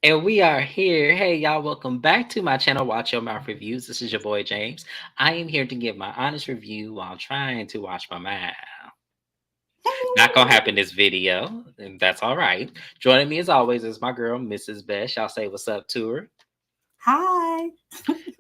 And we are here. Hey, y'all, welcome back to my channel, Watch Your Mouth Reviews. This is your boy, James. I am here to give my honest review while trying to watch my mouth. Not gonna happen this video, and that's all right. Joining me as always is my girl, Mrs. Best. Y'all say what's up to her. Hi.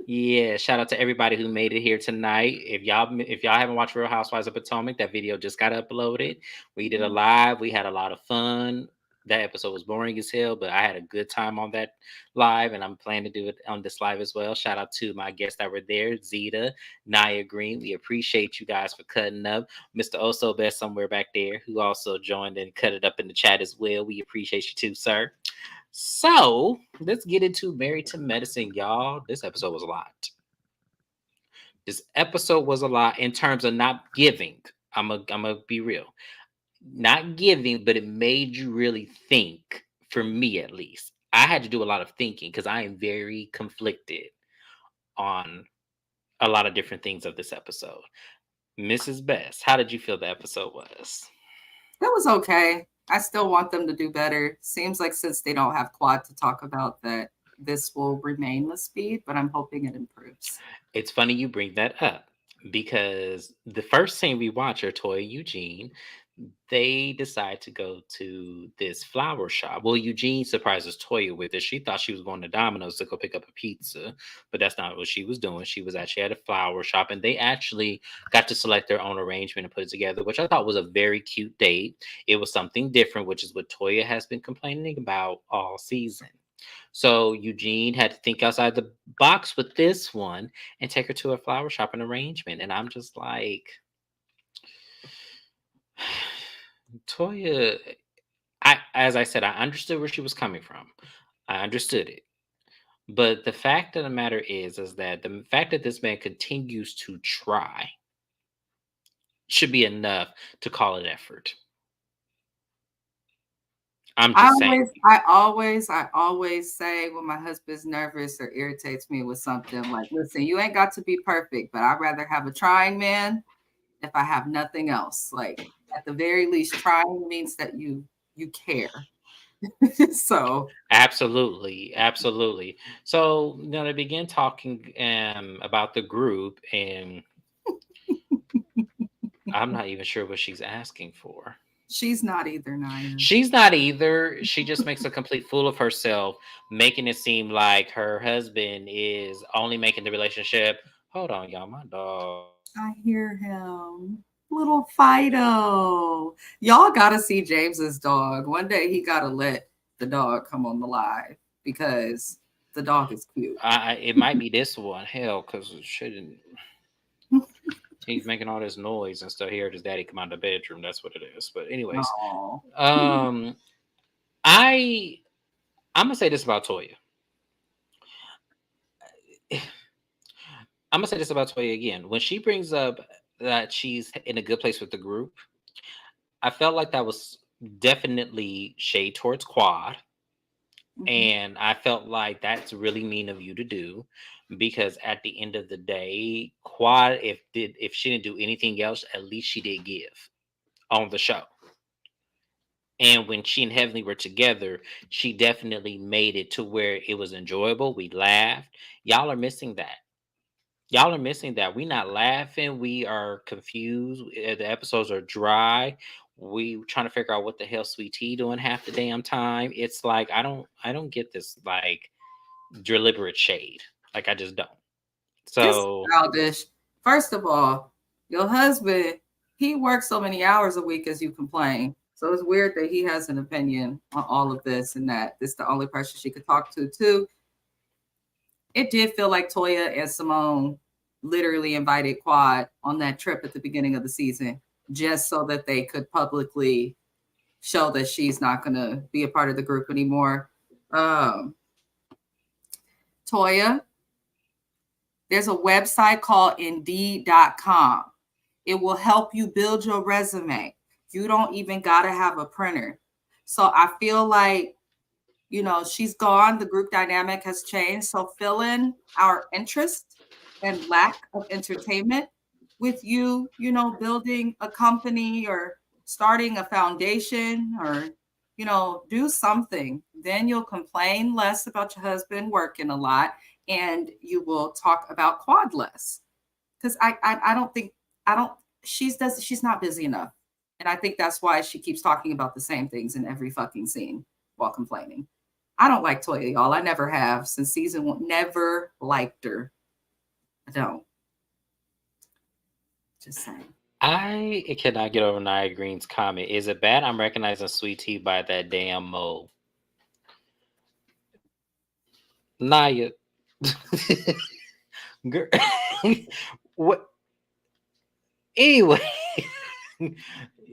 Yeah, shout out to everybody who made it here tonight. If y'all haven't watched Real Housewives of Potomac, that video just got uploaded. We did a live. We had a lot of fun. That episode was boring as hell, but I had a good time on that live, and I'm planning to do it on this live as well. Shout out to my guests that were there, Zeta, Naya Green. We appreciate you guys for cutting up. Mr. Oso Best somewhere back there, who also joined and cut it up in the chat as well. We appreciate you too, sir. So let's get into Married to Medicine, y'all. This episode was a lot. This episode was a lot in terms of not giving. I'm a be real. Not giving, but it made you really think, for me at least. I had to do a lot of thinking because I am very conflicted on a lot of different things of this episode. Mrs. Best, how did you feel the episode was? That was okay. I still want them to do better. Seems like since they don't have Quad to talk about that, this will remain with speed, but I'm hoping it improves. It's funny you bring that up because the first scene we watch are Toy and Eugene. They decide to go to this flower shop. Well, Eugene surprises Toya with it. She thought she was going to Domino's to go pick up a pizza, but that's not what she was doing. She was actually at a flower shop, and they actually got to select their own arrangement and put it together, which I thought was a very cute date. It was something different, which is what Toya has been complaining about all season. So Eugene had to think outside the box with this one and take her to a flower shop and arrangement. And I'm just like, Toya, as I said, I understood where she was coming from. I understood it. But the fact of the matter is that the fact that this man continues to try should be enough to call it effort. I'm I just saying. always, I always, I always say when my husband's nervous or irritates me with something, like, listen, you ain't got to be perfect, but I'd rather have a trying man if I have nothing else. Like at the very least, trying means that you care. So Absolutely, absolutely. So, they begin talking about the group, and I'm not even sure what she's asking for. she's not either, Naya. She's not either. She just makes a complete fool of herself, making it seem like her husband is only making the relationship. Hold on, y'all. My dog. I hear him. Little Fido. Y'all gotta see James's dog. One day he gotta let the dog come on the live because the dog is cute. It might be this one. Hell, because it shouldn't. He's making all this noise and stuff. Here, his daddy come out of the bedroom. That's what it is. But anyways, Oh. um, I I'm gonna say this about Toya. I'm gonna say this about Toya again. When she brings up that she's in a good place with the group, I felt like that was definitely shade towards Quad. Mhm. And I felt like that's really mean of you to do because at the end of the day, Quad, if she didn't do anything else, at least she did give on the show. And when she and Heavenly were together, she definitely made it to where it was enjoyable. We laughed. Y'all are missing that. Y'all are missing that. We not laughing. We are confused. The episodes are dry. We trying to figure out what the hell Sweet Tea doing half the damn time. It's like I don't get this like deliberate shade. Like I just don't. It's So childish. First of all, your husband, he works so many hours a week as you complain. So it's weird that he has an opinion on all of this and that this is the only person she could talk to too. It did feel like Toya and Simone literally invited Quad on that trip at the beginning of the season just so that they could publicly show that she's not going to be a part of the group anymore. Um, Toya, there's a website called Indeed.com. It will help you build your resume. You don't even got to have a printer. So I feel like, she's gone. The group dynamic has changed. So fill in our interest and lack of entertainment with you, building a company or starting a foundation or do something. Then you'll complain less about your husband working a lot, and you will talk about quad less. Because I don't think I don't she's not busy enough, and I think that's why she keeps talking about the same things in every fucking scene while complaining. I don't like Toya, y'all. I never have since season one. Never liked her. I don't. Just saying. I cannot get over Nia Green's comment. Is it bad I'm recognizing Sweet Tea by that damn mole? Nia. Girl. What? Anyway.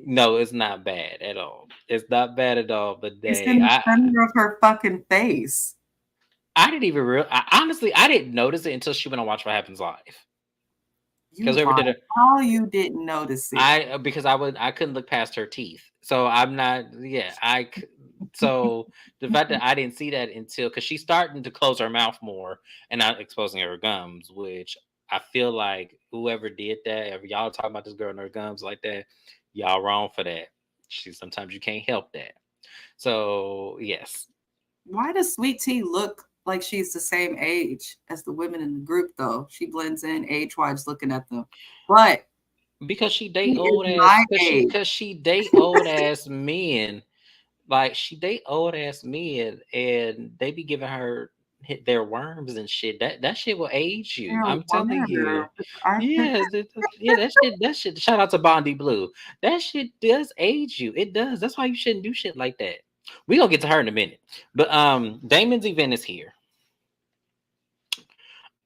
No, it's not bad at all. It's not bad at all. But It's in dang, the I center of her fucking face. I didn't even real. Honestly, I didn't notice it until she went on Watch What Happens Live. You Because whoever did lied. it, How you didn't notice it? because I couldn't look past her teeth. So I'm not. Yeah, so the fact that I didn't see that until because she's starting to close her mouth more and not exposing her gums, which I feel like whoever did that, if y'all talking about this girl and her gums like that, y'all wrong for that. Sometimes you can't help that. So yes, Why does Sweet Tea look like she's the same age as the women in the group, though? She blends in age wise looking at them. But because she date she is old ass, my age. because she date old ass men. Like she date old ass men, and they be giving her their worms and shit. That shit will age you. They're I'm telling you. wonder. I could, Yeah, yeah. That shit. Shout out to Bondi Blue. That shit does age you. It does. That's why you shouldn't do shit like that. We gonna get to her in a minute. But Damon's event is here.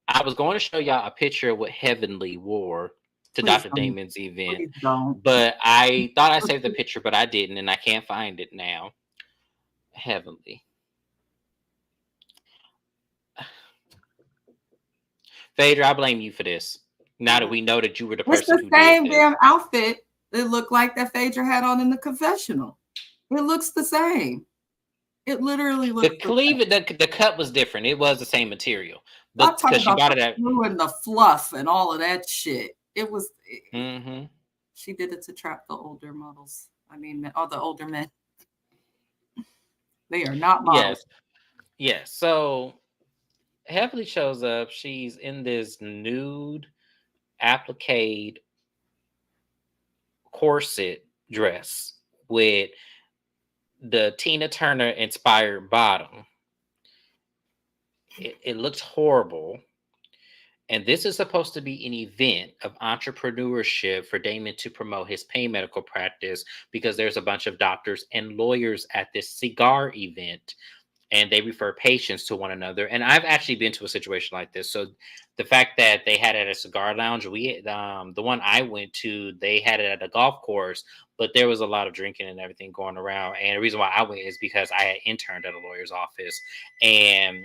I was going to show y'all a picture of what Heavenly wore to please Dr. don't. Damon's event, Please don't. but I thought I saved the picture, but I didn't, and I can't find it now. Heavenly. Phaedra, I blame you for this. Now that we know that you were the It's person the who did same this. damn outfit that looked like that Phaedra had on in the confessional. It looks the same. It literally looks The the same. cleave, the cut was different. It was the same material, but I'm talking because she about bought the it at. blue and the fluff and all of that shit. It was. Mm-hmm. She did it to trap the older models. I mean, all the older men. They are not models. Yes, yes. So Heavenly shows up. She's in this nude applique corset dress with the Tina Turner inspired bottom. It looks horrible. And this is supposed to be an event of entrepreneurship for Damon to promote his pain medical practice because there's a bunch of doctors and lawyers at this cigar event and they refer patients to one another. And I've actually been to a situation like this. So the fact that they had it at a cigar lounge, the one I went to, they had it at a golf course, but there was a lot of drinking and everything going around. And the reason why I went is because I had interned at a lawyer's office and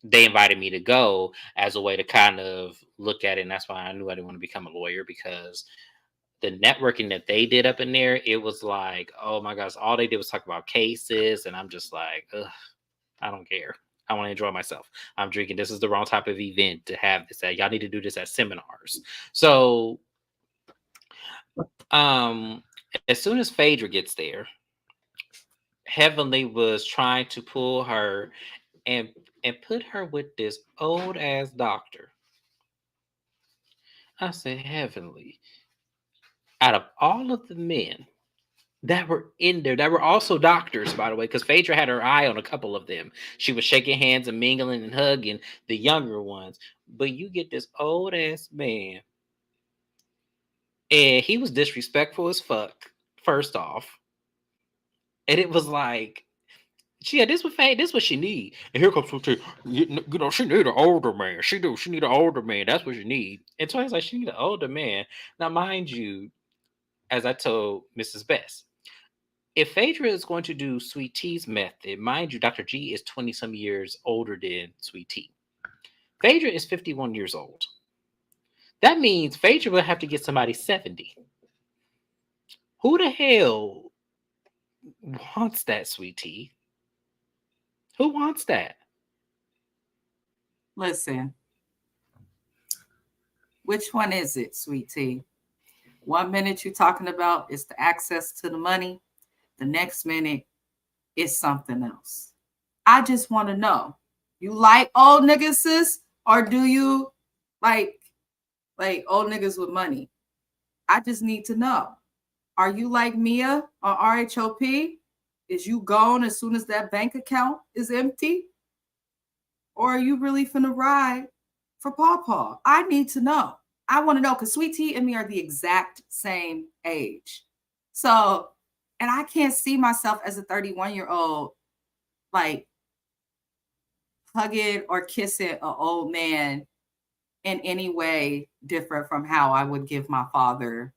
they invited me to go as a way to kind of look at it. And that's why I knew I didn't want to become a lawyer because the networking that they did up in there, it was like, oh my gosh, all they did was talk about cases. And I'm just like, ugh, I don't care. I want to enjoy myself. I'm drinking. This is the wrong type of event to have this at. Y'all need to do this at seminars. So, um, as soon as Phaedra gets there, Heavenly was trying to pull her and put her with this old ass doctor. I said, Heavenly, out of all of the men that were in there, that were also doctors, by the way, because Phaedra had her eye on a couple of them. She was shaking hands and mingling and hugging the younger ones. But you get this old ass man, and he was disrespectful as fuck, first off. And it was like, yeah, this what she need. And here comes something, she need an older man. She need an older man. That's what she need. And Toya's like, she need an older man. Now, mind you, as I told Mrs. Best, if Phaedra is going to do Sweet Tea's method, mind you, Dr. G is 20 some years older than Sweet Tea. Phaedra is 51 years old. That means Phaedra will have to get somebody 70. Who the hell wants that, Sweet Tea? Who wants that? Listen, which one is it, Sweet Tea? 1 minute you're talking about is the access to the money. The next minute is something else. I just want to know, you like old niggas, sis, or do you like old niggas with money? I just need to know. Are you like Mia on RHOP? Is you gone as soon as that bank account is empty? Or are you really finna ride for Paw Paw? I need to know. I want to know because Sweet Tea and me are the exact same age. So, and I can't see myself as a 31-year-old like hugging or kissing an old man in any way different from how I would give my father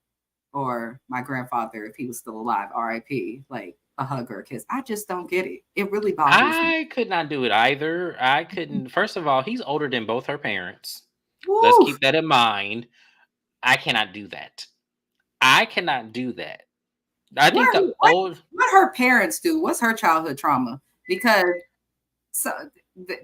or my grandfather if he was still alive, RIP, like a hug or a kiss. I just don't get it. It really bothers me. I could not do it either. I couldn't. First of all, he's older than both her parents. Let's Woo! keep that in mind. I cannot do that. I cannot do that. I What, think the what old what her parents do? What's her childhood trauma? Because so, the,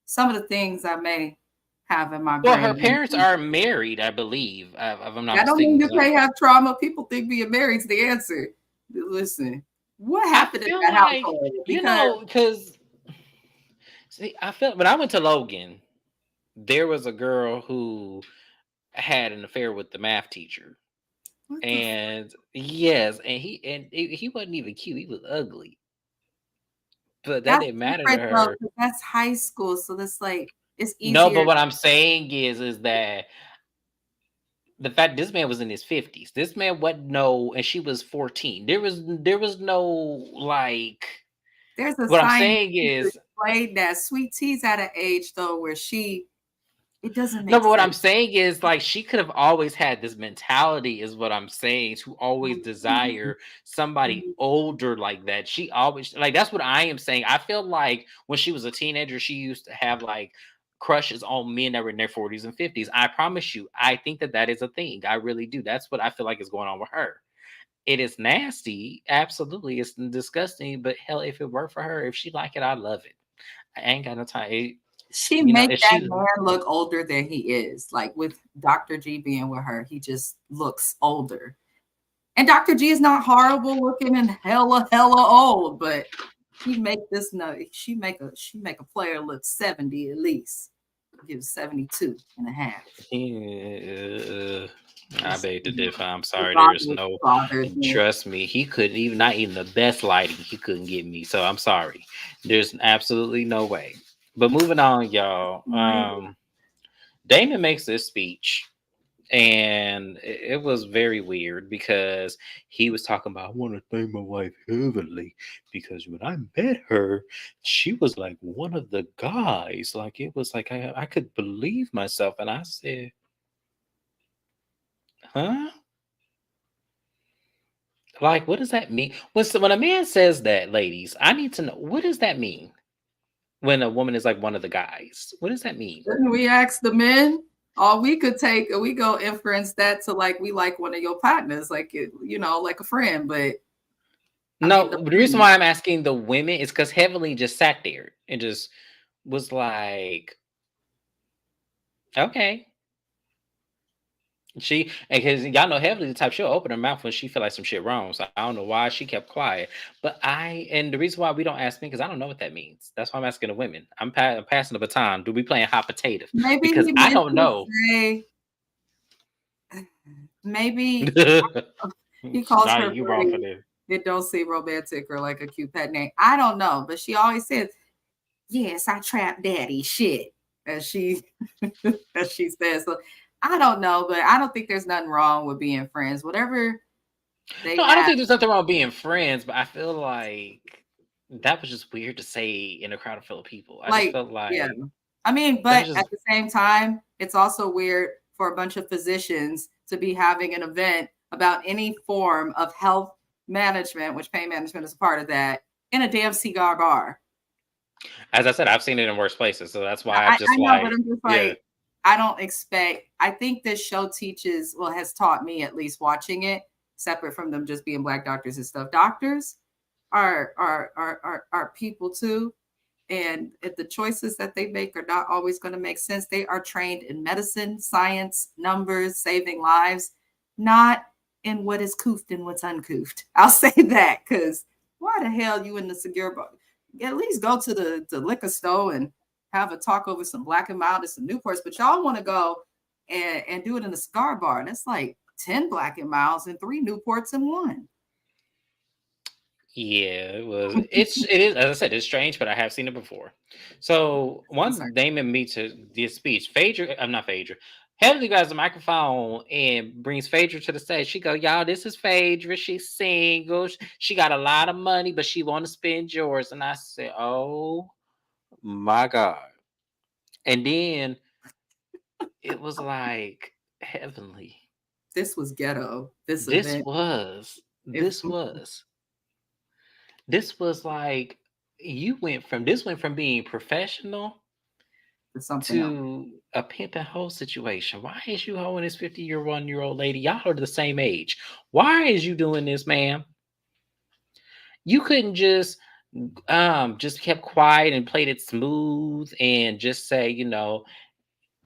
some of the things I may have in my well, her brain. parents are married, I believe, if I'm not That don't mean mistaken. you can't have trauma. People think being married is the answer. Listen, what I happened in feel that like household? Because because see, I felt when I went to Logan, there was a girl who had an affair with the math teacher. what the And yes, and he wasn't even cute. He was ugly, but that that's didn't matter to different though, her. 'cause that's high school. So that's like it's No, easier. but what I'm saying is that the fact this man was in his 50s. This man wasn't no, and she was 14. There was no like. There's a What I'm science saying to is explain that Sweet Tea's at an age though where it doesn't no, make but what sense. I'm saying is like she could have always had this mentality, is what I'm saying, to always Mhm, desire somebody mhm. older like that. She always like that's what I am saying. I feel like when she was a teenager, she used to have like crushes on men that were in their 40s and 50s. I promise you, I think that that is a thing. I really do. That's what I feel like is going on with her. It is nasty, absolutely. It's disgusting, but hell, if it worked for her, if she like it, I love it. I ain't got no time. She make If that she man look older than he is. Like with Dr. G being with her, he just looks older. And Dr. G is not horrible looking and hella old, but he make this no she make a player look 70 at least. Give 72 and a half. yeah, I It's, beg to differ. I'm it sorry. There is no, bothers and me. trust me, he couldn't even, not even the best lighting, he couldn't get me. So I'm sorry. There's absolutely no way. But moving on, y'all. Damon makes this speech, and it was very weird because he was talking about, I want to thank my wife heavily because when I met her, she was like one of the guys. Like it was like I could believe myself, and I said, huh? Like, what does that mean? When a man says that, ladies, I need to know, what does that mean? When a woman is like one of the guys, what does that mean? Then we ask the men, or we could take we go inference that to like we like one of your partners, like it, like a friend. But I mean, No, the reason why I'm asking the women is because Heavenly just sat there and just was like, okay. She, because y'all know Heavenly the type, she'll open her mouth when she feel like some shit wrong. So I don't know why she kept quiet. But and the reason why we don't ask men, because I don't know what that means. That's why I'm asking the women. I'm passing the baton. Do we playing hot potato? maybe Because he I meant don't to know. say, maybe he calls Nah, her you wrong for Bree. this. It don't seem romantic or like a cute pet name. I don't know, but she always says, "Yes, I trap daddy shit," as she as she says. So I don't know, but I don't think there's nothing wrong with being friends. Whatever they No, I don't have, think there's nothing wrong with being friends, but I feel like that was just weird to say in a crowd full of people. I just like, felt yeah. like I mean, that but was at just the same time, it's also weird for a bunch of physicians to be having an event about any form of health management, which pain management is a part of that, in a damn cigar bar. as I said, I've seen it in worse places. So that's why I'm I just know, but like, I'm just yeah. like, I don't expect. I think this show teaches, well, has taught me at least watching it, separate from them just being black doctors and stuff. Doctors are people too, and if the choices that they make are not always going to make sense, they are trained in medicine, science, numbers, saving lives, not in what is coofed and what's uncoofed. I'll say that because Why the hell you in the cigar bar? At least go to the liquor store and have a talk over some Black and Mild and some Newports. But y'all want to go and do it in a cigar bar. That's like 10 Black and Milds and 3 Newports in one. Yeah, it was. It is, as I said, it's strange, but I have seen it before. So I'm sorry. one Damon meets this speech. Phaedra, I'm not Phaedra. Heavenly grabs the microphone and brings Phaedra to the stage. She go, y'all, this is Phaedra. She's single. She got a lot of money, but she want to spend yours. And I said, oh my God. And then it was like heavenly. This was ghetto. This This event. was, It this was, this was like this went from being professional was something else. to a pimp and hoe situation. Why is you hoeing this 51-year-old lady? Y'all are the same age. Why is you doing this, ma'am? You couldn't just kept quiet and played it smooth and just say,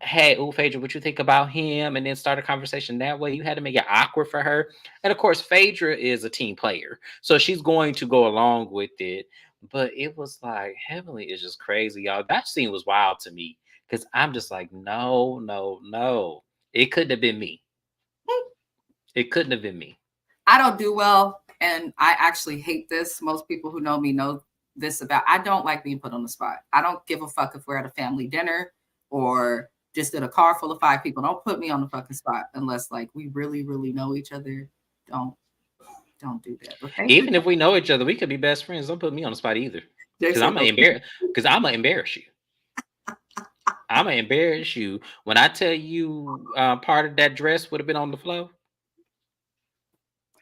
hey, ooh, Phaedra, what you think about him? And then start a conversation that way. You had to make it awkward for her. And of course, Phaedra is a team player. So she's going to go along with it. But it was like, Heavenly is just crazy, y'all. That scene was wild to me. Because I'm just like, no, no, no. It couldn't have been me. It couldn't have been me. I don't do well, and I actually hate this. Most people who know me know this about. I don't like being put on the spot. I don't give a fuck if we're at a family dinner or just in a car full of 5 people. Don't put me on the fucking spot unless like we really, really know each other. Don't don't do that. But Phaedra, Even if we know each other, we could be best friends. Don't put me on the spot either. they Because said I'm no. gonna embarrass. Because I'm gonna embarrass you. I'm gonna embarrass you when I tell you part of that dress would have been on the floor.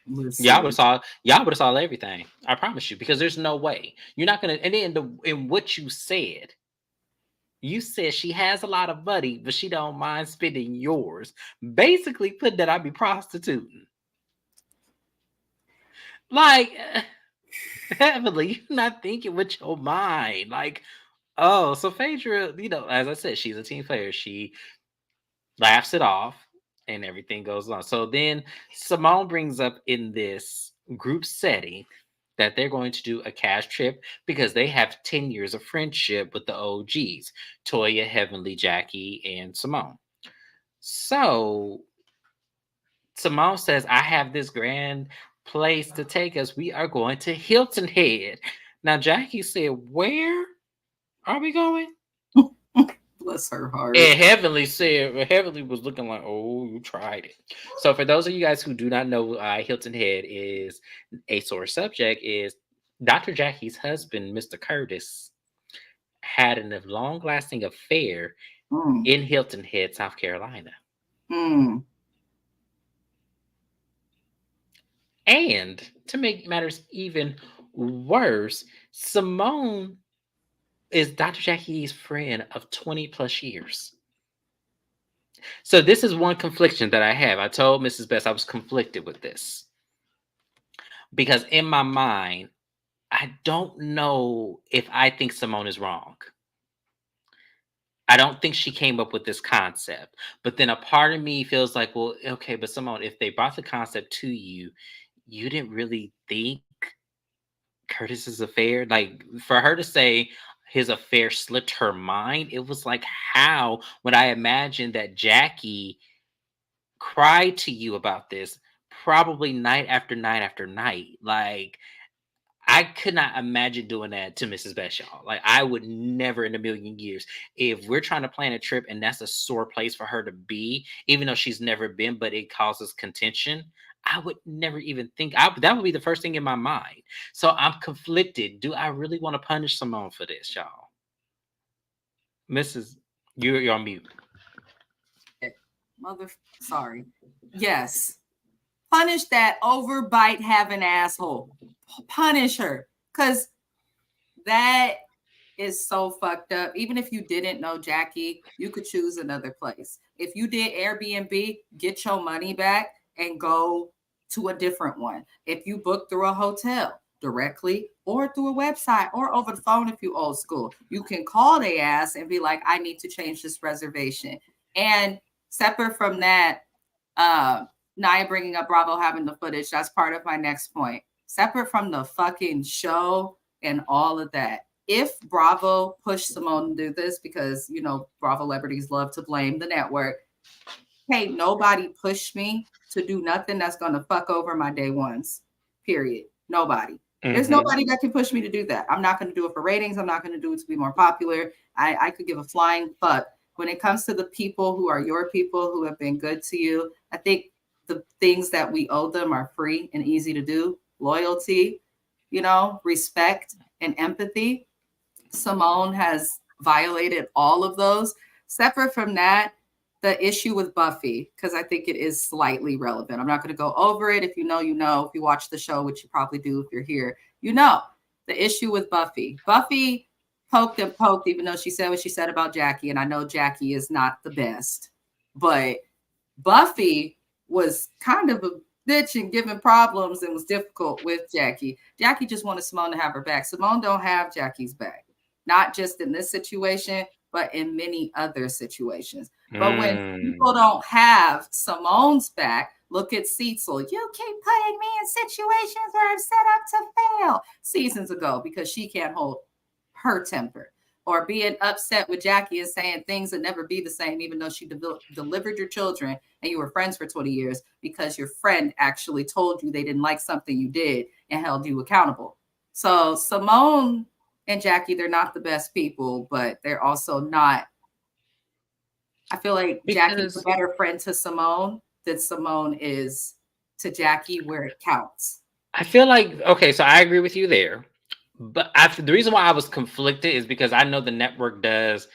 Listen, Y'all would have saw everything. I promise you, because there's no way you're not gonna. And then in what you said she has a lot of money, but she don't mind spending yours. Basically, put that I'd be prostituting. Like heavily, you're not thinking with your mind. Like, oh, so Phaedra, as I said, she's a team player. She laughs it off and everything goes on. So then Simone brings up in this group setting that they're going to do a cash trip because they have 10 years of friendship with the OGs, Toya, Heavenly, Jackie, and Simone. So Simone says, I have this grand place to take us. We are going to Hilton Head. Now Jackie said, where are we going? bless her heart. And Heavenly said, Heavenly was looking like, oh, you tried it. So for those of you guys who do not know, Hilton Head is a sore subject. Is Dr. Jackie's husband, Mr. Curtis, had a long-lasting affair Mm, in Hilton Head, South Carolina. mm. And to make matters even worse, Simone is Dr. Jackie's friend of 20 plus years. So this is one confliction that I have. I told Mrs. Best I was conflicted with this because in my mind, I don't know if I think Simone is wrong. I don't think she came up with this concept. But then a part of me feels like, well, okay, but Simone, if they brought the concept to you, you didn't really think Curtis's affair, like for her to say his affair slipped her mind, it was like how when I imagined that Jackie cried to you about this probably night after night after night. Like I could not imagine doing that to Mrs. Beshaw. Like I would never in a million years. If we're trying to plan a trip and that's a sore place for her to be, even though she's never been, but it causes contention, I would never even think that would be the first thing in my mind. So I'm conflicted. Do I really want to punish Simone for this, y'all? Mrs. You're on mute. Mother, sorry. Yes, punish that overbite having asshole. Punish her, cause that is so fucked up. Even if you didn't know Jackie, you could choose another place. If you did Airbnb, get your money back and go to a different one. If you book through a hotel directly or through a website or over the phone, if you old school, you can call their ass and be like, I need to change this reservation. And separate from that, Naya bringing up Bravo having the footage, that's part of my next point. separate from the fucking show and all of that. If Bravo pushed Simone to do this, because you know Bravo celebrities love to blame the network, hey, nobody pushed me to do nothing that's gonna fuck over my day ones. Period. Nobody. There's Mm-hmm. nobody that can push me to do that. I'm not gonna do it for ratings. I'm not gonna do it to be more popular. I could give a flying fuck. When it comes to the people who are your people who have been good to you, I think the things that we owe them are free and easy to do. Loyalty, you know, respect and empathy. Simone has violated all of those. Separate from that, the issue with Buffy, because I think it is slightly relevant. I'm not going to go over it. If you know, you know. If you watch the show, which you probably do if you're here, you know. The issue with Buffy. Buffy poked and poked, even though she said what she said about Jackie. And I know Jackie is not the best, but Buffy was kind of a bitch and giving problems and was difficult with Jackie. Jackie just wanted Simone to have her back. Simone don't have Jackie's back, not just in this situation, but in many other situations. But when people don't have Simone's back, look at Cecil. You keep putting me in situations where I'm set up to fail seasons ago because she can't hold her temper. Or being upset with Jackie and saying things that never be the same, even though she delivered your children and you were friends for 20 years because your friend actually told you they didn't like something you did and held you accountable. So Simone and Jackie, they're not the best people, but they're also not. I feel like Jackie's a Because better friend to Simone than Simone is to Jackie where it counts. I feel like, okay, so I agree with you there. But the reason why I was conflicted is because I know the network does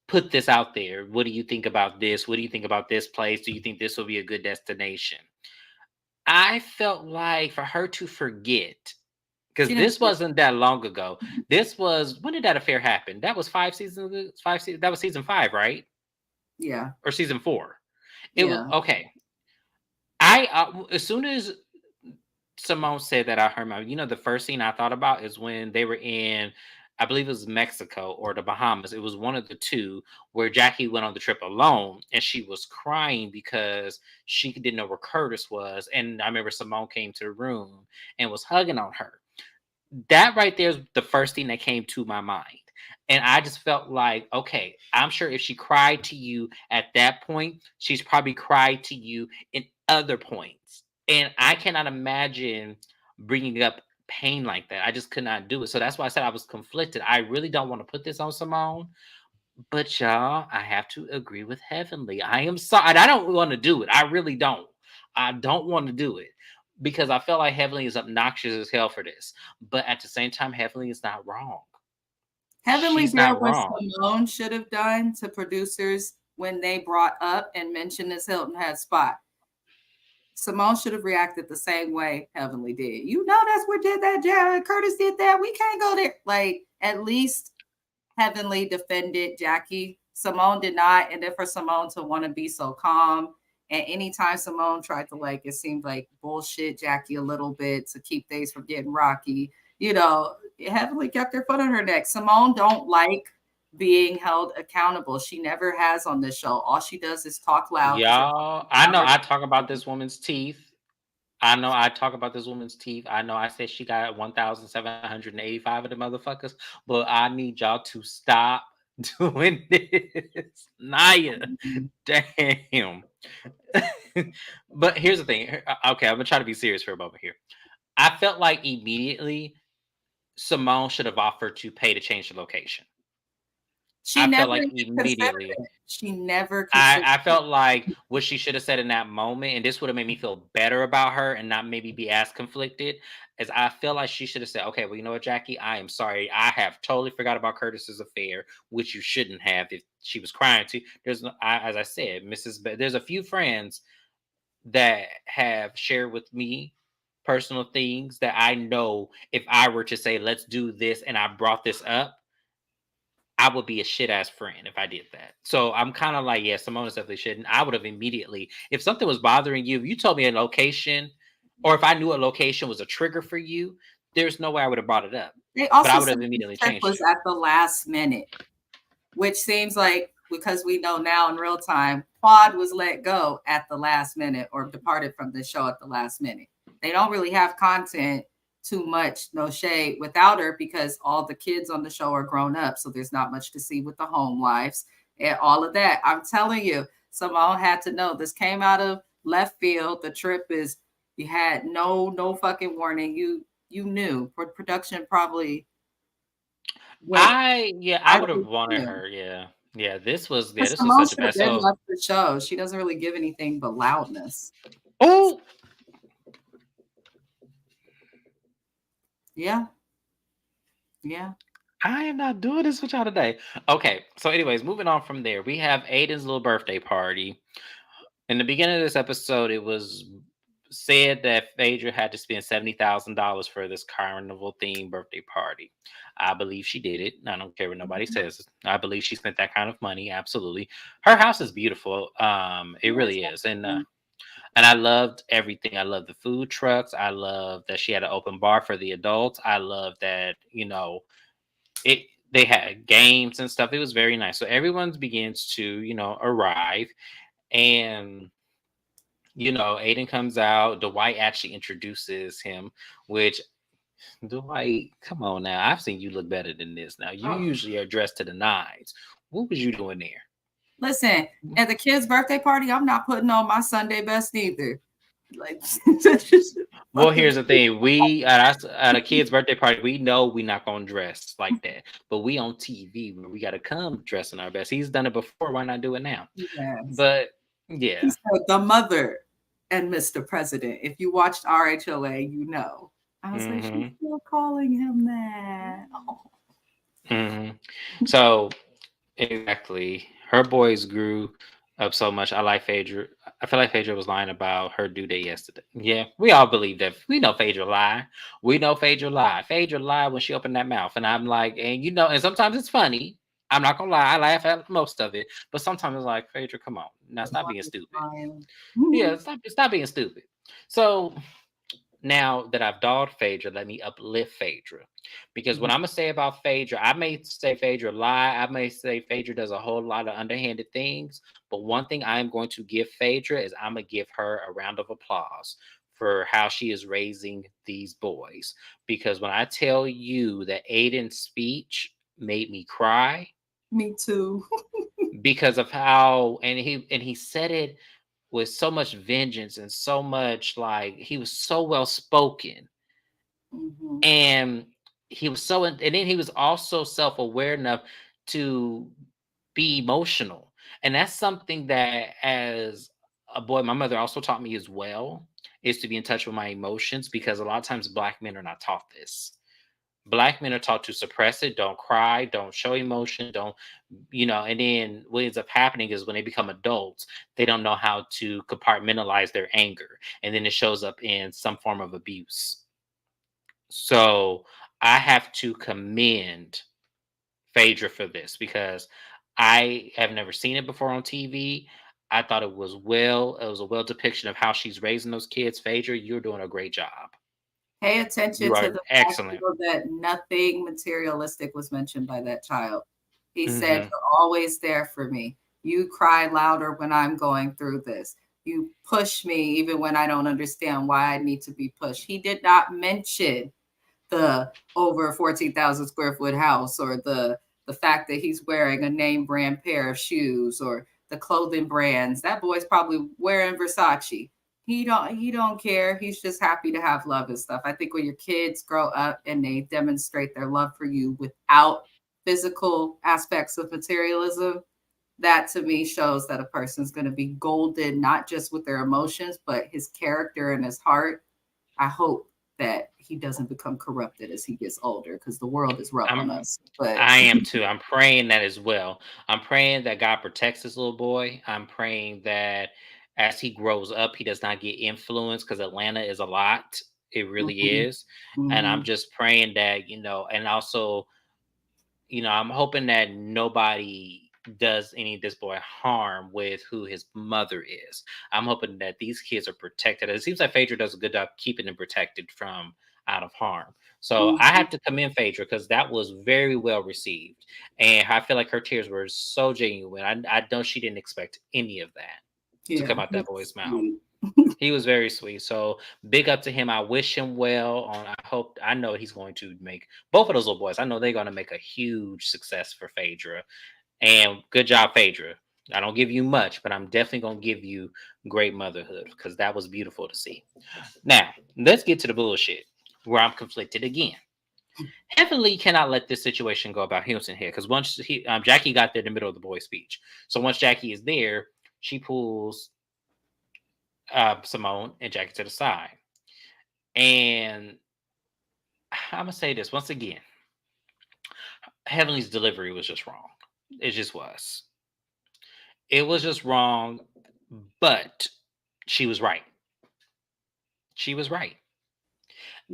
put this out there. What do you think about this? What do you think about this place? Do you think this will be a good destination? I felt like for her to forget, because She didn't. this wasn't that long ago. This was, when did that affair happen? That was 5 seasons ago. 5 seasons. That was season 5, right? Yeah, Or season 4. It was yeah. okay. I as soon as Simone said that, I heard my, the first scene I thought about is when they were in, I believe it was Mexico or the Bahamas. It was one of the two where Jackie went on the trip alone and she was crying because she didn't know where Curtis was. And I remember Simone came to the room and was hugging on her. That right there is the first thing that came to my mind. And I just felt like, okay, I'm sure if she cried to you at that point, she's probably cried to you in other points. And I cannot imagine bringing up pain like that. I just could not do it. So that's why I said I was conflicted. I really don't want to put this on Simone, but y'all, I have to agree with Heavenly. I am sorry. I don't want to do it. I really don't. I don't want to do it because I feel like Heavenly is obnoxious as hell for this. But at the same time, Heavenly is not wrong. Heavenly She's did not what wrong. Simone should have done to producers when they brought up and mentioned this Hilton Head spot. Simone should have reacted the same way Heavenly did. You know, that's what did that. Jared Curtis did that. We can't go there. Like, at least Heavenly defended Jackie. Simone did not. And then for Simone to want to be so calm. And anytime Simone tried to, like, it seemed like bullshit Jackie a little bit to keep things from getting rocky, you know, Heavenly kept her foot on her neck. Simone don't like being held accountable. She never has on this show. All she does is talk loud because that's Y'all, I know I talk about this woman's teeth. I know I talk about this woman's teeth. I know I said she got 1,785 of the motherfuckers, but I need y'all to stop doing this. Naya, damn. But here's the thing. Okay, I'm gonna try to be serious for a moment here. I felt like immediately Simone should have offered to pay to change the location. She I never felt like even considered immediately. it. She never considered I it. felt like what she should have said in that moment, and this would have made me feel better about her and not maybe be as conflicted, is I feel like she should have said, okay, well, you know what, Jackie, I am sorry. I have totally forgot about Curtis's affair, which you shouldn't have if she was crying to. There's no, as I said, there's a few friends that have shared with me personal things that I know if I were to say, let's do this, and I brought this up, I would be a shit ass friend if I did that. So I'm kind of like, yeah, Simone definitely shouldn't. I would have immediately, if something was bothering you, if you told me a location, or if I knew a location was a trigger for you, there's no way I would have brought it up. They But I also would said have this immediately trip changed was it. at the last minute, which seems like because we know now in real time, Quad was let go at the last minute or departed from the show at the last minute. They don't really have content too much, no shade, without her because all the kids on the show are grown up. So there's not much to see with the home lives and all of that. I'm telling you, Simone had to know this came out of left field. The trip is you had no fucking warning. You knew production probably went. I I would have just wanted knew. her. Yeah. Yeah, this was Simone such a should have bad. been So, left the show. She doesn't really give anything but loudness. oh, Yeah, yeah. I am not doing this with y'all today. Okay, so anyways, moving on from there, we have Aiden's little birthday party. In the beginning of this episode, it was said that Phaedra had to spend $70,000 for this carnival themed birthday party. I believe she did it. I don't care what nobody Mhm. says. I believe she spent that kind of money. Absolutely, her house is beautiful. It Yes, really is, mm, and I loved everything. I love the food trucks. I love that she had an open bar for the adults. I love that it they had games and stuff. It was very nice. So everyone begins to arrive, and Aiden comes out. Dwight actually introduces him, which Dwight, come on now. I've seen you look better than this. Now you oh, usually are dressed to the nines. What was you doing there? listen, at the kid's birthday party, I'm not putting on my Sunday best either. Like, Well, fucking here's the thing. We at a kid's birthday party, we know we're not gonna dress like that. But we on TV where we gotta come dressing our best. He's done it before. Why not do it now? yes. But He yeah. said the mother and Mr. President. If you watched RHOA, you know. I was like, she's hmm still calling him that. Oh. hmm So exactly. Her boys grew up so much. I like Phaedra. I feel like Phaedra was lying about her due date yesterday. Yeah, we all believe that. We know Phaedra lie. We know Phaedra lie. Phaedra lied when she opened that mouth. And I'm like, and sometimes it's funny. I'm not gonna lie, I laugh at most of it. But sometimes it's like, Phaedra, come on. Now The stop blood being is stupid. flying. Yeah, stop being stupid. So now that I've dogged Phaedra, let me uplift Phaedra. Because what Mhm. I'm gonna say about Phaedra, I may say Phaedra lie, I may say Phaedra does a whole lot of underhanded things, but one thing I am going to give Phaedra is I'm gonna give her a round of applause for how she is raising these boys. Because when I tell you that Aiden's speech made me cry Me too. because of how and he said it with so much vengeance and so much like he was so well spoken, Mhm. and he was and then he was also self-aware enough to be emotional, and that's something that as a boy my mother also taught me as well, is to be in touch with my emotions, because a lot of times black men are not taught this. Black men are taught to suppress it, don't cry, don't show emotion, don't and then what ends up happening is when they become adults, they don't know how to compartmentalize their anger, and then it shows up in some form of abuse. So I have to commend Phaedra for this, because I have never seen it before on TV. I thought it was a well depiction of how she's raising those kids. Phaedra, you're doing a great job. Pay attention You to are the fact excellent. that nothing materialistic was mentioned by that child. He said, hmm you're always there for me. You cry louder when I'm going through this. You push me even when I don't understand why I need to be pushed. He did not mention the over 14,000 square foot house, or the fact that he's wearing a name brand pair of shoes, or the clothing brands. That boy's probably wearing Versace. He don't care. He's just happy to have love and stuff. I think when your kids grow up and they demonstrate their love for you without physical aspects of materialism, that to me shows that a person's going to be golden, not just with their emotions, but his character and his heart. I hope that he doesn't become corrupted as he gets older, because the world is rough on I'm us. But I am too. I'm praying that as well. I'm praying that God protects this little boy. I'm praying that as he grows up, he does not get influenced, because Atlanta is a lot. It really mhm, is. And I'm mhm, just praying that, and also, I'm hoping that nobody does any of this boy harm with who his mother is. I'm hoping that these kids are protected. It seems like Phaedra does a good job keeping them protected from out of harm. So I mhm. have to commend Phaedra, because that was very well received. And I feel like her tears were so genuine. I know she didn't expect any of that to come Yeah, out that he's boy's mouth. sweet. He was very sweet. So big up to him. I wish him well. I know he's going to make both of those little boys. I know they're going to make a huge success for Phaedra. And good job, Phaedra. I don't give you much, but I'm definitely going to give you great motherhood because that was beautiful to see. Now, let's get to the bullshit where I'm conflicted again. Heavenly cannot let this situation go about Hilton here because once Jackie got there in the middle of the boy's speech. So once Jackie is there, she pulls Simone and Jackie to the side. And I'm going to say this once again Heavenly's delivery was just wrong. It just was. It was just wrong, but she was right. She was right.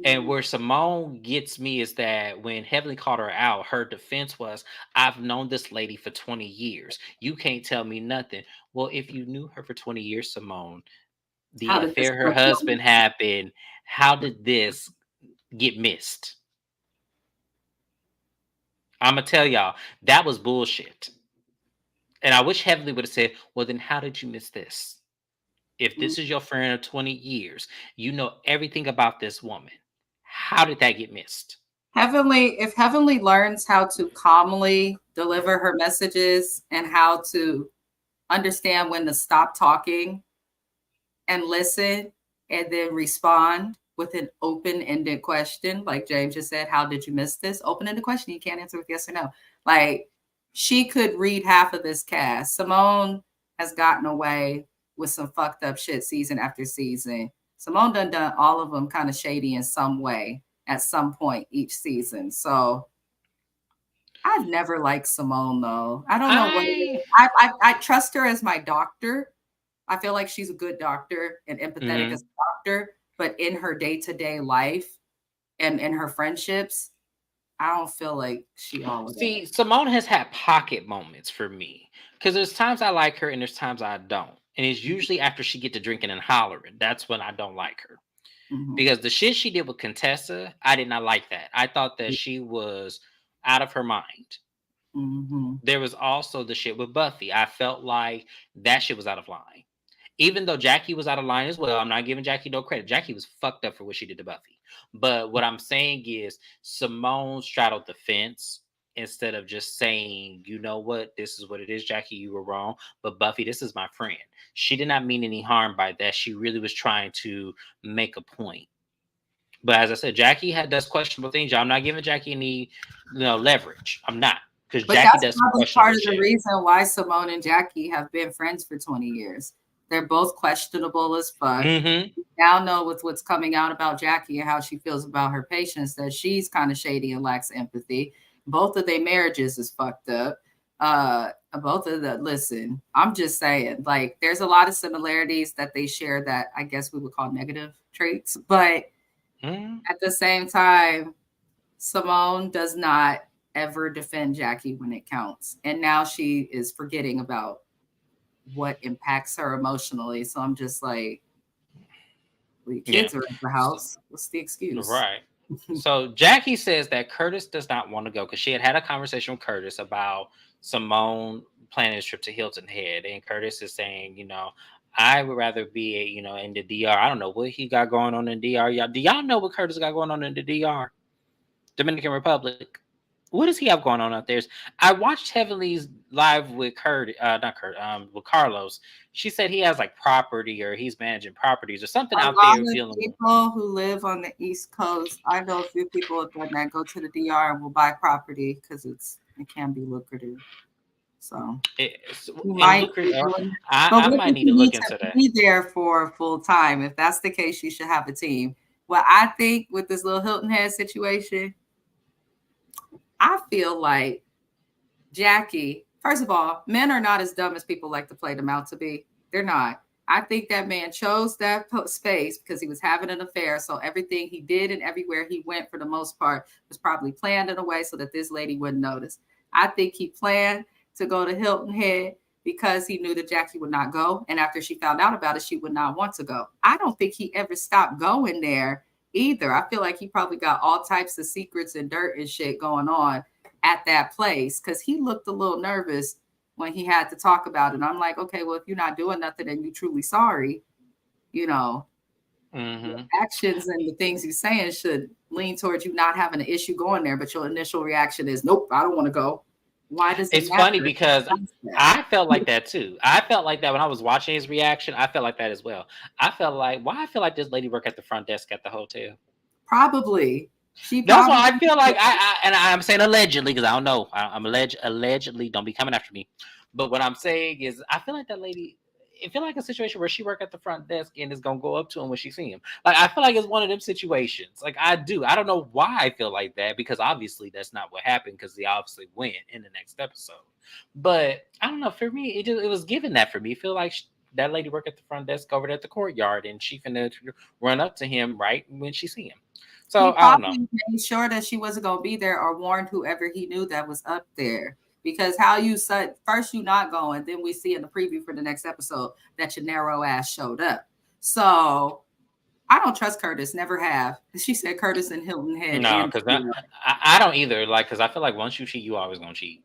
And Mhm. where Simone gets me is that when Heavenly called her out, her defense was, I've known this lady for 20 years. You can't tell me nothing. Well, if you knew her for 20 years, Simone, the How did this affair her slip your mind? husband happened, how did this get missed? I'm going to tell y'all, that was bullshit. And I wish Heavenly would have said, well, then how did you miss this? If Mm. this is your friend of 20 years, you know everything about this woman. How did that get missed? Heavenly, if Heavenly learns how to calmly deliver her messages and how to understand when to stop talking and listen and then respond with an open-ended question, like James just said, how did you miss this? Open-ended question, you can't answer with yes or no. Like, she could read half of this cast. Simone has gotten away with some fucked up shit season after season. Simone done all of them kind of shady in some way at some point each season. So I've never liked Simone though. I don't know what it I is. I trust her as my doctor. I feel like she's a good doctor and empathetic as mhm. a doctor, but in her day-to-day life and in her friendships, I don't feel like she all of that. See, Simone has had pocket moments for me because there's times I like her and there's times I don't, and it's usually after she get to drinking and hollering. That's when I don't like her Mhm. because the shit she did with Contessa, I did not like that. I thought that she was out of her mind. Mhm. There was also the shit with Buffy. I felt like that shit was out of line. Even though Jackie was out of line as well, I'm not giving Jackie no credit. Jackie was fucked up for what she did to Buffy. But what I'm saying is Simone straddled the fence instead of just saying, you know what, this is what it is, Jackie, you were wrong. But Buffy, this is my friend. She did not mean any harm by that. She really was trying to make a point. But as I said, Jackie does questionable things. I'm not giving Jackie any leverage. I'm not. Because But Jackie that's does some probably part questionable of the shit. reason why Simone and Jackie have been friends for 20 years. They're both questionable as fuck. Hmm. We now know with what's coming out about Jackie and how she feels about her patients that she's kind of shady and lacks empathy. Both of their marriages is fucked up. Both of the listen, I'm just saying, like, there's a lot of similarities that they share that I guess we would call negative traits, but Hmm. at the same time, Simone does not ever defend Jackie when it counts. And now she is forgetting about what impacts her emotionally. So I'm just like, well, your Yeah. kids are at the So, house. What's the excuse? right. So Jackie says that Curtis does not want to go because she had a conversation with Curtis about Simone planning a trip to Hilton Head, and Curtis is saying, I would rather be, in the DR. I don't know what he got going on in DR. Y'all, do y'all know what Curtis got going on in the DR, Dominican Republic? What does he have going on out there? I watched Heavenly's live with not Kurt, with Carlos. She said he has like property or he's managing properties or something A out lot there of dealing with. people who live on the East Coast, I know a few people that go to the DR and will buy property because it can be lucrative. So you And might lucrative. be doing, but I what might if need you to need look to into that. be there for full time? If that's the case, you should have a team. Well, I think with this little Hilton Head situation, I feel like Jackie, first of all, men are not as dumb as people like to play them out to be. They're not. I think that man chose that space because he was having an affair. So everything he did and everywhere he went, for the most part, was probably planned in a way so that this lady wouldn't notice. I think he planned to go to Hilton Head because he knew that Jackie would not go. And after she found out about it, she would not want to go. I don't think he ever stopped going there either. I feel like he probably got all types of secrets and dirt and shit going on at that place because he looked a little nervous when he had to talk about it. I'm like, okay, well, if you're not doing nothing and you're truly sorry, you know, Mm-hmm. actions and the things you're saying should lean towards you not having an issue going there, but your initial reaction is, nope, I don't want to go. Why does it It's funny matter? because That? I felt like that too. I felt like that when I was watching his reaction. I felt like that as well. I felt like, why I feel like this lady work at the front desk at the hotel. Probably. She That's why probably I feel like and I'm saying allegedly because I don't know. I'm allegedly. Don't be coming after me. But what I'm saying is, I feel like that lady. It feel like a situation where she work at the front desk and is gonna go up to him when she see him. Like I feel like it's one of them situations. Like I do. I don't know why I feel like that because obviously that's not what happened because they obviously went in the next episode. But I don't know. For me, it was given that for me. I feel like that lady work at the front desk over at the courtyard and she finna run up to him right when she see him. he So I don't know. probably made sure that she wasn't gonna be there or warned whoever he knew that was up there. Because how you said first you not going, then we see in the preview for the next episode that your narrow ass showed up. So I don't trust Curtis, never have. She said Curtis and Hilton Head No, and because I don't either. Like, because I feel like once you cheat, you always gonna cheat.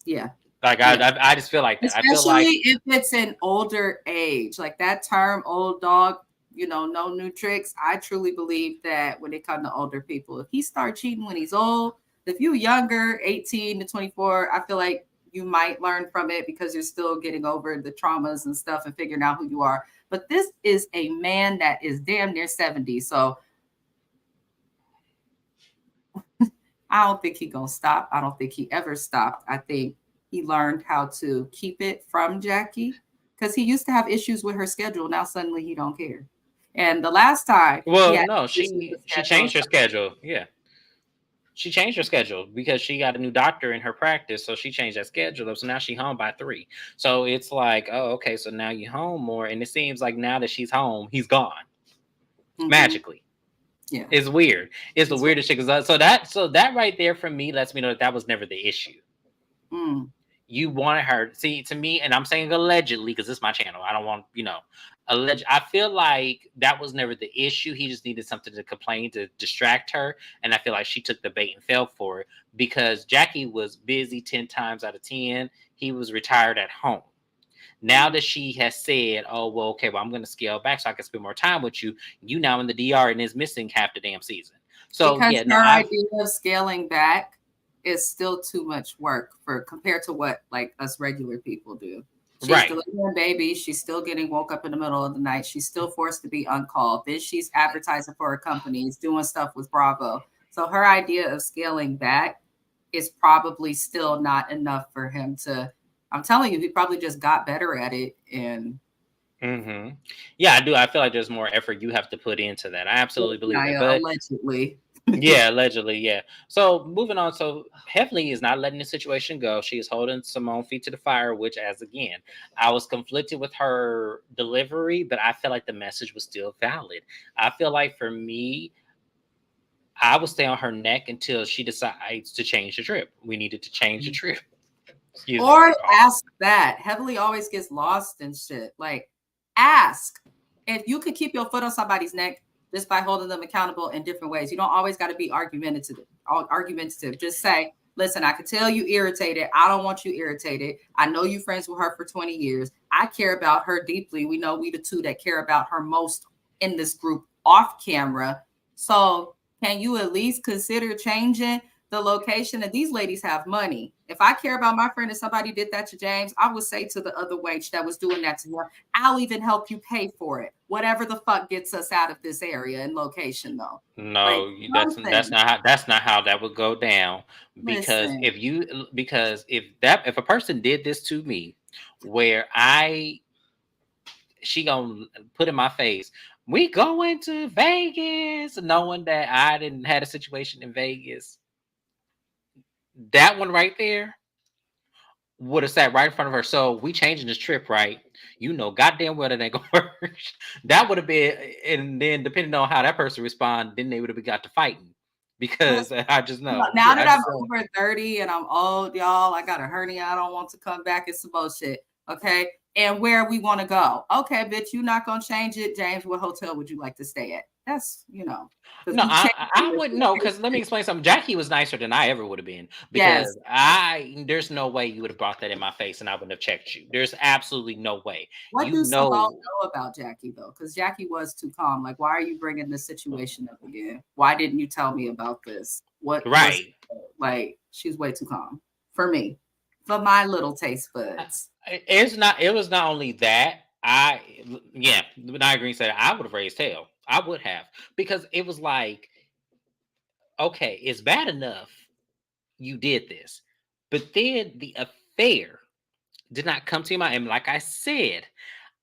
yeah, Like, yeah. I just feel like that. I feel like Especially if it's an older age, like that term old dog, no new tricks. I truly believe that when it comes to older people, if he start cheating when he's old, if you younger, 18 to 24, I feel like you might learn from it because you're still getting over the traumas and stuff and figuring out who you are. But this is a man that is damn near 70. So I don't think he gonna stop. I don't think he ever stopped. I think he learned how to keep it from Jackie because he used to have issues with her schedule. Now suddenly he don't care. And the last time he well, had no, issues with she schedule, changed her schedule. Yeah, she changed her schedule because she got a new doctor in her practice, so she changed that schedule. So now she home by 3. So it's like, oh, okay, so now you home more, and it seems like now that she's home, he's gone mm-hmm, magically. yeah, It's weird. It's the it's what. weirdest shit. So that right there for me lets me know that was never the issue. Mm, You wanted her see to me, and I'm saying allegedly because this is my channel. I don't want alleged. I feel like that was never the issue. He just needed something to complain to distract her, and I feel like she took the bait and fell for it because Jackie was busy 10 times out of 10. He was retired at home. Now mm. that she has said, "Oh well, okay, well I'm going to scale back so I can spend more time with you," you now in the DR and is missing half the damn season. So Because yeah, no, her I've idea of scaling back is still too much work for compared to what like us regular people do. She's right. delivering babies. She's still getting woke up in the middle of the night. She's still forced to be on call. Then she's advertising for her companies, doing stuff with Bravo. So her idea of scaling back is probably still not enough for him to. I'm telling you, he probably just got better at it. And Hmm. Yeah, I do. I feel like there's more effort you have to put into that. I absolutely believe that. But allegedly, yeah, allegedly, yeah. So moving on. So Heffley is not letting the situation go. She is holding Simone feet to the fire, which, as again, I was conflicted with her delivery, but I felt like the message was still valid. I feel like for me, I would stay on her neck until she decides to change the trip. We needed to change the trip. Excuse me, I got or a cough. ask that. Heavily always gets lost and shit. Like, ask if you could keep your foot on somebody's neck just by holding them accountable in different ways. You don't always got to be argumentative. Argumentative. Just say, listen, I can tell you irritated. I don't want you irritated. I know you friends with her for 20 years. I care about her deeply. We know we the two that care about her most in this group off camera. So can you at least consider changing the location? And these ladies have money. If I care about my friend and somebody did that to James, I would say to the other wench that was doing that to him, I'll even help you pay for it. Whatever the fuck gets us out of this area and location, though. Like No, that's something. not how that would go down. Because Listen, if a person did this to me, where she gonna put in my face, we going to Vegas, knowing that I didn't had a situation in Vegas. That one right there would have sat right in front of her. So we changing this trip, right? Goddamn well that ain't gonna work. That would have been, and then depending on how that person respond, then they would have got to fighting because I just know. now Yeah, I that I'm just know. over 30 and I'm old, y'all, I got a hernia. I don't want to come back. It's some bullshit. Okay. And where we want to go. Okay, bitch, you're not going to change it. James, what hotel would you like to stay at? That's, because No, we changed I wouldn't know because let me explain something. Jackie was nicer than I ever would have been Yes. because I there's no way you would have brought that in my face and I wouldn't have checked you. There's absolutely no way. What You do Simone know, know about Jackie though? Because Jackie was too calm. Like, why are you bringing this situation up again? Why didn't you tell me about this? What was right? like? She's way too calm for me, for my little taste buds. It's not. It was not only that. Yeah, when I agree said I would have raised hell. I would have because it was like, okay, it's bad enough you did this, but then the affair did not come to your mind. And like I said,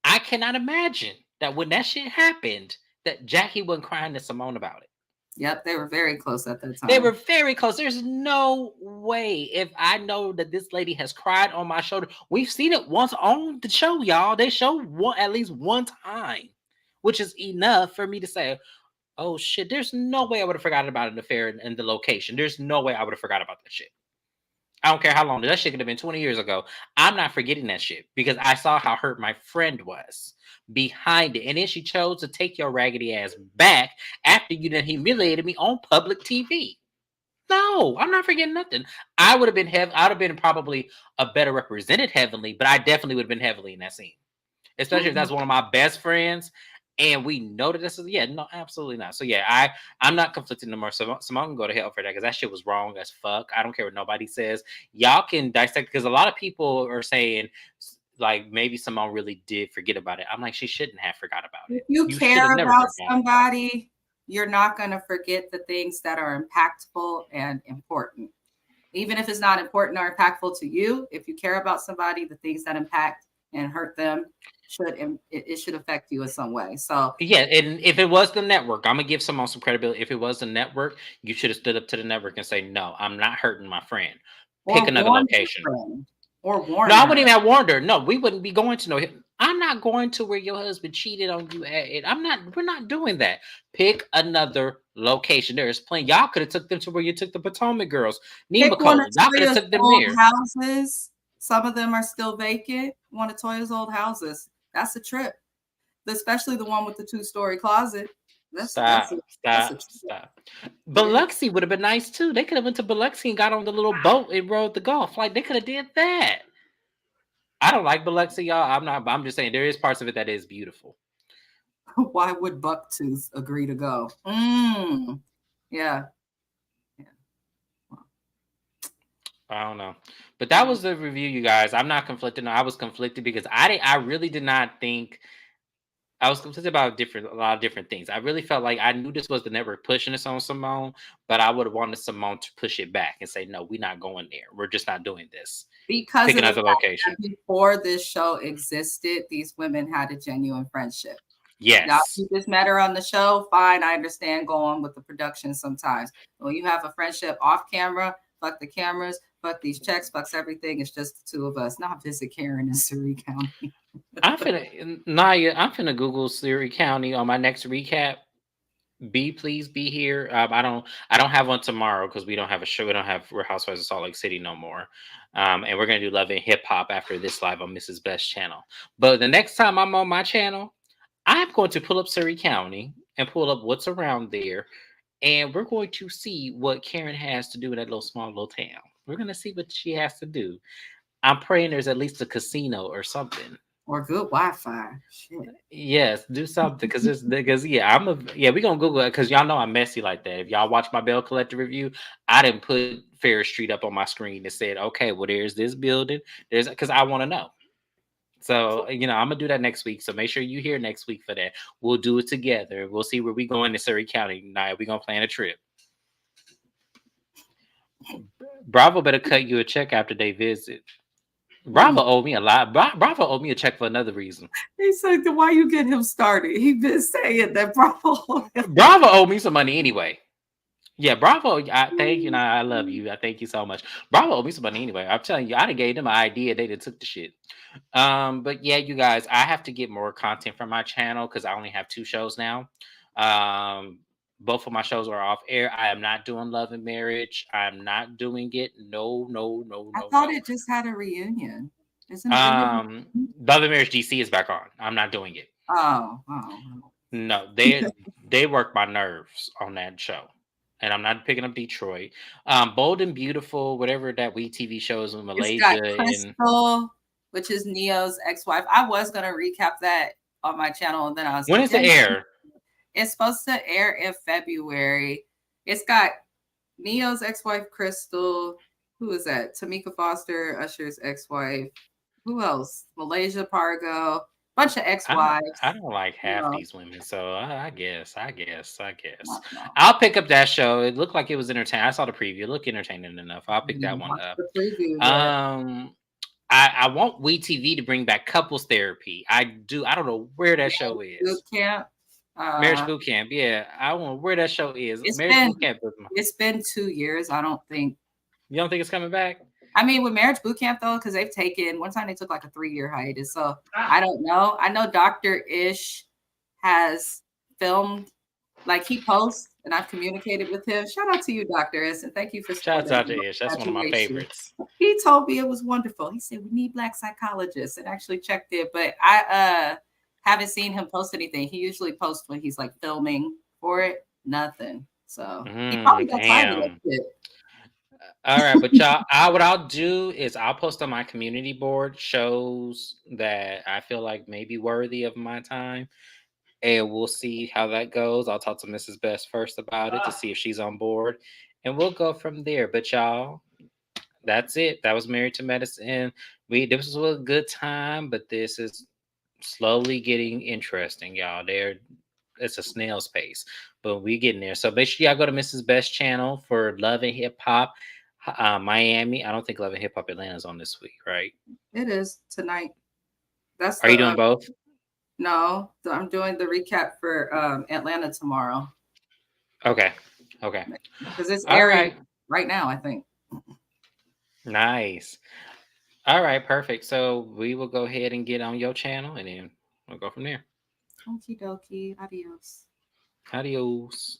I cannot imagine that when that shit happened, that Jackie wasn't crying to Simone about it. Yep, they were very close at that They were time. very close. There's no way if I know that this lady has cried on my shoulder. We've seen it once on the show, y'all. They show one at least one time, which is enough for me to say, "Oh shit!" There's no way I would have forgotten about an affair and the location. There's no way I would have forgot about that shit. I don't care how long that shit could have been 20 years ago. I'm not forgetting that shit because I saw how hurt my friend was behind it. And then she chose to take your raggedy ass back after you done humiliated me on public TV. No, I'm not forgetting nothing. I would have been I would have been probably a better represented heavenly, but I definitely would have been heavily in that scene. Especially if that's one of my best friends. And we know that this is no, absolutely not. So yeah, I'm not conflicted no more. So Simone can go to hell for that because that shit was wrong as fuck. I don't care what nobody says. Y'all can dissect because a lot of people are saying like maybe Simone really did forget about it. I'm like, she shouldn't have forgot about If it. you You should have care never about forgot about it. somebody, you're not going to forget the things that are impactful and important. Even if it's not important or impactful to you, if you care about somebody, the things that impact and hurt them it should affect you in some way. So, Yeah, and if it was the network, I'm gonna give someone some credibility. If it was the network, you should have stood up to the network and say, "No, I'm not hurting my friend. Pick or another warn your location." friend or No, warn I her. wouldn't even have warned her. No, we wouldn't be going to know him. I'm not going to where your husband cheated on you at. I'm not. We're not doing that. Pick another location. There's plenty. Y'all could have took them to where you took the Potomac girls, Pick one of Nemacolin. Y'all could have Toya's took them old there. houses. Some of them are still vacant. One of Toya's old houses. That's a trip. Especially the one with the 2-story closet. That's Stop, a stop, trip. stop. It is. Biloxi would have been nice too. They could have went to Biloxi and got on the little boat and rode the golf. Like they could have did that. I don't like Biloxi, y'all. I'm not. I'm just saying there is parts of it that is beautiful. Why would Bucktooth agree to go? Mm. Yeah. Yeah. I don't know, but that was the review, you guys. I'm not conflicted. No, I was conflicted because I really did not think I was conflicted about a lot of different things. I really felt like I knew this was the network pushing this on Simone, but I would have wanted Simone to push it back and say, "No, we're not going there. We're just not doing this. Because Pick of the another fact location." that before this show existed, these women had a genuine friendship. Now, if Yes. you just met her on the show, fine. I understand going with the production sometimes. When you have a friendship off camera, fuck the cameras, fuck these checks, fucks everything. It's just the two of us. Not visit Karen in Surrey County. I'm finna Naya. I'm finna Google Surrey County on my next recap. Please be here. I don't have one tomorrow because we don't have a show. We don't have Real Housewives of Salt Lake City no more. And we're gonna do Love and Hip Hop after this live on Mrs. Best channel. But the next time I'm on my channel, I'm going to pull up Surrey County and pull up what's around there, and we're going to see what Karen has to do in that little small little town. We're gonna see what she has to do. I'm praying there's at least a casino or something. Or good Wi-Fi. Shit. Yes, do something because yeah, we gonna Google it because y'all know I'm messy like that. If y'all watch my Bell Collector review, I didn't put Ferris Street up on my screen and said, okay, well, there's this building. There's because I want to know. So I'm gonna do that next week. So make sure you here next week for that. We'll do it together. We'll see where we go in Surrey County. Now we're gonna plan a trip. Bravo better cut you a check after they visit. Bravo owe me a lot. Bravo owe me a check for another reason. He said, why you get him started? He been saying that Bravo. Bravo owe me some money anyway. Yeah, Bravo. Thank you. I love you. I thank you so much. Bravo owe me some money anyway. I'm telling you, I done gave them an idea. They done took the shit. But yeah, you guys, I have to get more content from my channel because I only have 2 shows now. Both of my shows are off air. I am not doing Love and Marriage. I'm not doing it. No, no, no, I no, thought no. it just had a reunion. Isn't it? Love and Marriage DC is back on. I'm not doing it. Oh. No, they They work my nerves on that show. And I'm not picking up Detroit. Bold and Beautiful, whatever that We TV show is in It's got Malaysia. And Crystal, which is Neo's ex-wife. I was gonna recap that on my channel, and then I was when like, is it dang, air? it's supposed to air in February. It's got Neo's ex-wife Crystal. Who is that? Tamika Foster, Usher's ex-wife. Who else? Malaysia Pargo. Bunch of I ex-wives. don't like You half know, these women, so I guess. no. I'll pick up that show. It looked like it was entertaining. I saw the preview. It looked entertaining enough. I'll pick that one Watch up. the preview, but Um, I want WeTV to bring back couples therapy. I do. I don't know where that show boot is. camp. Marriage Uh, Boot Camp. Yeah, I want where that show is. it's Marriage been Boot Camp. it's been 2 years. I don't think. You don't think it's coming back? I mean, with Marriage Boot Camp though, because they've taken one time they took like a 3 year hiatus. So I don't know. I know Doctor Ish has filmed, like he posts, and I've communicated with him. Shout out to you, Doctor Ish, and thank you for Shout out supporting to my Ish. That's one of my graduation. favorites. He told me it was wonderful. He said we need black psychologists, and actually checked it, but I haven't seen him post anything. He usually posts when he's like filming for it. Nothing. So he probably got tired of that Damn. shit. All right, but y'all, what I'll do is I'll post on my community board shows that I feel like may be worthy of my time, and we'll see how that goes. I'll talk to Mrs. Best first about it to see if she's on board, and we'll go from there. But y'all, that's it. That was Married to Medicine. This was a good time, but this is slowly getting interesting, y'all. It's a snail's pace, but we getting there. So make sure y'all go to Mrs. Best channel for Love and Hip Hop Miami. I don't think Love and Hip Hop Atlanta's on this week, right? It is tonight. That's Are you the doing both? no. I'm doing the recap for Atlanta tomorrow Okay. Okay. because it's All airing right. right now. I think. Nice. All right. Perfect. So we will go ahead and get on your channel, and then we'll go from there. Okie dokie. Adios. Adios.